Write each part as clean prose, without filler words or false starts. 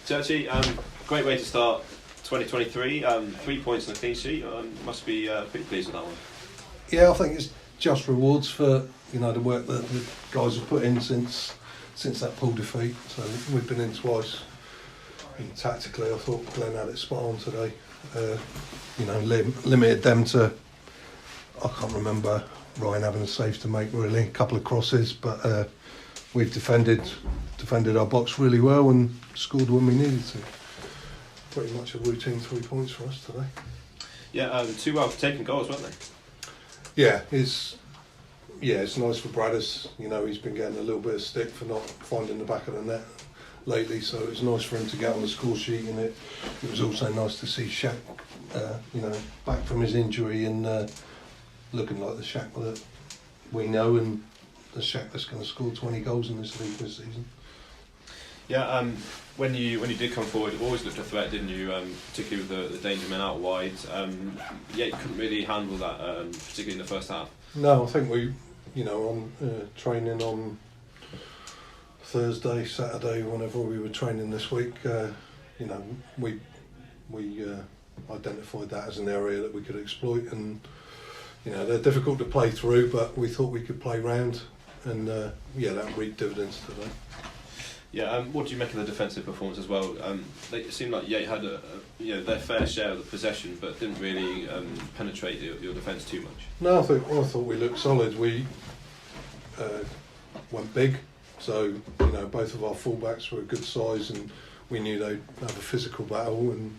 Churchy, great way to start 2023. 3 points and a clean sheet. Must be pretty pleased with that one. Yeah, I think it's just rewards for the work that the guys have put in since that Poole defeat. So we've been in twice. And tactically, I thought Glenn had it spot on today. Limited them to, I can't remember Ryan having a save to make really, a couple of crosses, but we've defended our box really well and scored when we needed to. Pretty much a routine 3 points for us today. Yeah, 2 well-taken goals, weren't they? Yeah, it's nice for Bradders. He's been getting a little bit of stick for not finding the back of the net lately, so it was nice for him to get on the score sheet, and it was also nice to see Shaq, back from his injury and looking like the Shaq that we know, and the Shaq that's going to score 20 goals in this league this season. Yeah, when you did come forward, it always looked a threat, didn't you? Particularly with the danger men out wide. Yate couldn't really handle that, particularly in the first half. No, I think we, on training on Thursday, Saturday, whenever we were training this week, we identified that as an area that we could exploit, and they're difficult to play through, but we thought we could play round, and that reaped dividends today. Yeah, what do you make of the defensive performance as well? It seemed like Yate had their fair share of the possession, but didn't really penetrate your defence too much. No, I thought we looked solid. We went big, so both of our fullbacks were a good size, and we knew they'd have a physical battle, and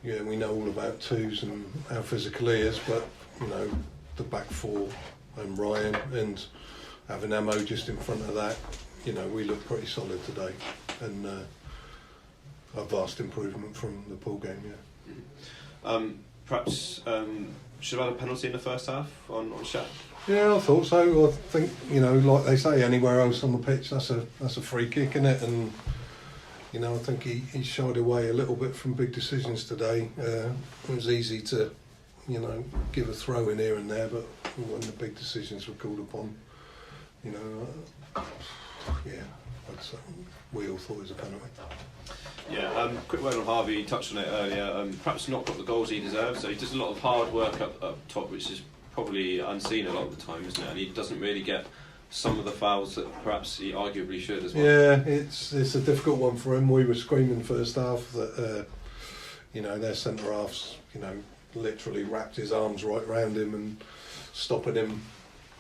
we know all about twos and how physical he is, but the back four and Ryan and having Ammo just in front of that. We look pretty solid today, and a vast improvement from the Poole game, yeah. Perhaps should have had a penalty in the first half on Shaq? Yeah, I thought so. I think, like they say, anywhere else on the pitch, that's a free kick, isn't it? And, I think he shied away a little bit from big decisions today. It was easy to, give a throw in here and there, but when the big decisions were called upon, I'd say we all thought it was a penalty. Yeah, quick word on Harvey. You touched on it earlier. Perhaps not got the goals he deserves. So he does a lot of hard work up top, which is probably unseen a lot of the time, isn't it? And he doesn't really get some of the fouls that perhaps he arguably should as well. Yeah, it's a difficult one for him. We were screaming first half that their centre halves literally wrapped his arms right round him and stopping him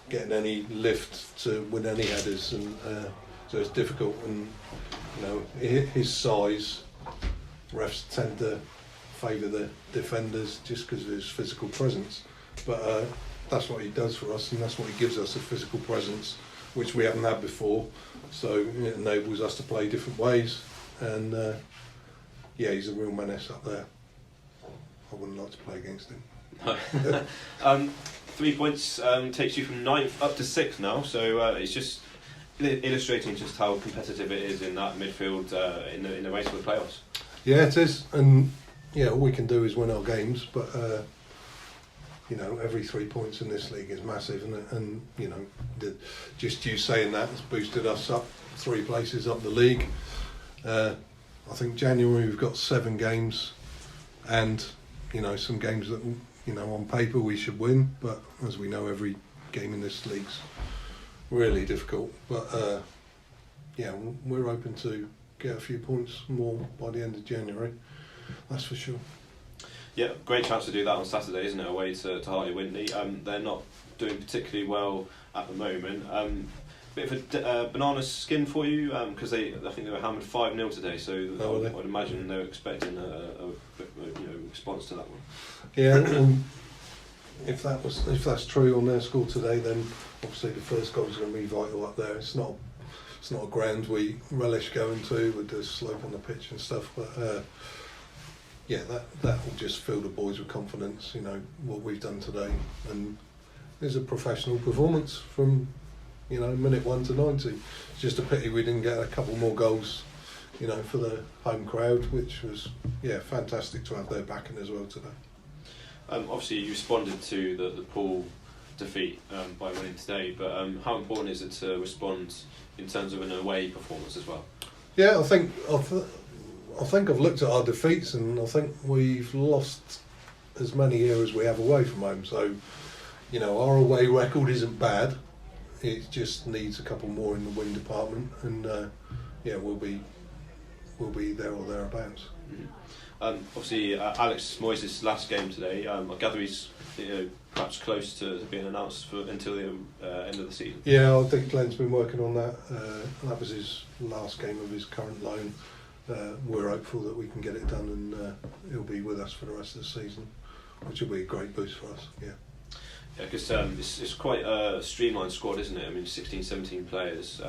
getting any lift to win any headers, and so it's difficult. And his size, refs tend to favour the defenders just because of his physical presence. But that's what he does for us, and that's what he gives us, a physical presence, which we haven't had before. So it enables us to play different ways. And he's a real menace up there. I wouldn't like to play against him. 3 points takes you from 9th up to 6th now, so it's just illustrating just how competitive it is in that midfield in the race for the playoffs. Yeah, it is, and all we can do is win our games, but every 3 points in this league is massive, isn't it? And just you saying that has boosted us up 3 places up the league. I think January we've got 7 games, and some games that on paper we should win, but as we know, every game in this league's really difficult. But we're hoping to get a few points more by the end of January, that's for sure. Yeah, great chance to do that on Saturday, isn't it, away to Hartley Wintney. They're not doing particularly well at the moment. Bit of a banana skin for you, because I think they were hammered 5-0 today, so I would imagine they were expecting a response to that one. Yeah, and if that's true on their score today, then obviously the first goal is going to be vital up there. It's not a ground we relish going to with the slope on the pitch and stuff, but that will just fill the boys with confidence. What we've done today, and it's a professional performance from minute 1 to 90. It's just a pity we didn't get a couple more goals, for the home crowd, which was fantastic to have their backing as well today. Obviously, you responded to the Poole defeat by winning today, but how important is it to respond in terms of an away performance as well? Yeah, I think I think I've looked at our defeats, and I think we've lost as many here as we have away from home. So, you know, our away record isn't bad. It just needs a couple more in the win department, and yeah, we'll be there or thereabouts. Mm-hmm. Obviously, Alex Moyes' last game today. I gather he's perhaps close to being announced until the end of the season. Yeah, I think Glenn's been working on that. That was his last game of his current loan. We're hopeful that we can get it done, and he'll be with us for the rest of the season, which will be a great boost for us. Yeah. Yeah, because it's quite a streamlined squad, isn't it? I mean, 16, 17 players.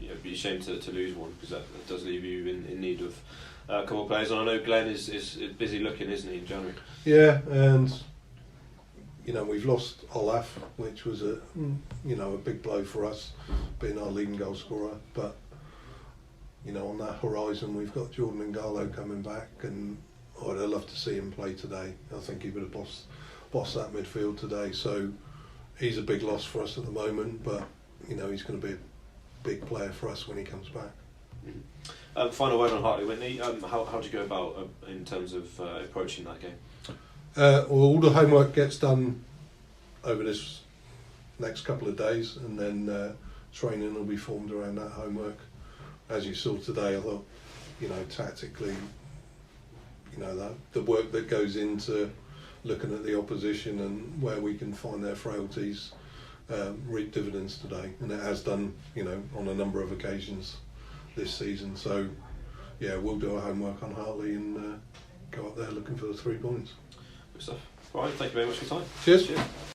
It'd be a shame to lose one, because that does leave you in need of a couple of players. And I know Glenn is busy looking, isn't he, in January? Yeah, and you know, we've lost Olaf, which was a big blow for us, being our leading goal scorer. But you know, on that horizon, we've got Jordan N'Galo coming back, and I'd love to see him play today. I think he would have bossed that midfield today. So he's a big loss for us at the moment, but you know, he's going to be a big player for us when he comes back. Mm-hmm. Final word on Hartley-Whitney. How do you go about in terms of approaching that game? Well, all the homework gets done over this next couple of days, and then training will be formed around that homework. As you saw today, I thought, you know, tactically, you know, the work that goes into looking at the opposition and where we can find their frailties reap dividends today, and it has done, you know, on a number of occasions this season. So yeah, we'll do our homework on Hartley and go up there looking for the 3 points. Good stuff. Brian, thank you very much for your time. Cheers.